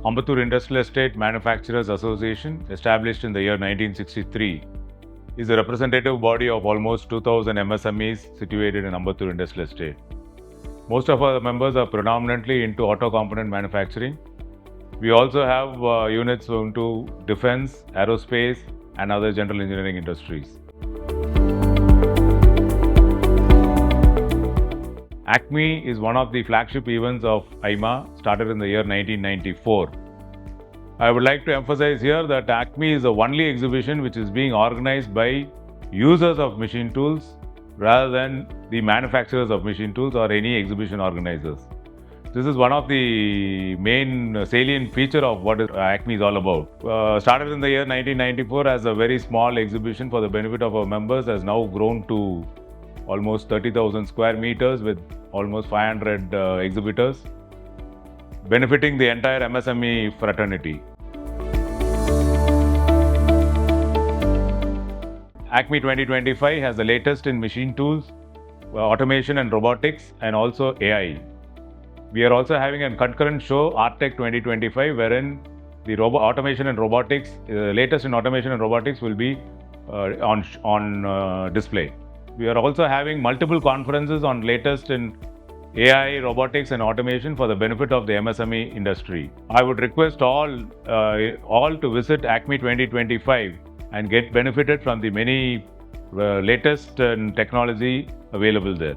Ambattur Industrial Estate Manufacturers Association, established in the year 1963, is a representative body of almost 2,000 MSMEs situated in Ambattur Industrial Estate. Most of our members are predominantly into auto component manufacturing. We also have units into defense, aerospace, and other general engineering industries. ACMEE is one of the flagship events of AIEMA, started in the year 1994. I would like to emphasize here that ACMEE is the only exhibition which is being organized by users of machine tools rather than the manufacturers of machine tools or any exhibition organizers. This is one of the main salient feature of what ACMEE is all about. Started in the year 1994 as a very small exhibition for the benefit of our members, has now grown to almost 30,000 square meters with almost 500 exhibitors, benefiting the entire MSME fraternity. ACMEE 2025 has the latest in machine tools, automation and robotics, and also AI. We are also having a concurrent show, ARTEC 2025, wherein the automation and robotics, latest in automation and robotics will be on display. We are also having multiple conferences on latest in AI, robotics and automation for the benefit of the MSME industry. I would request all to visit ACMEE 2025 and get benefited from the many latest technology available there.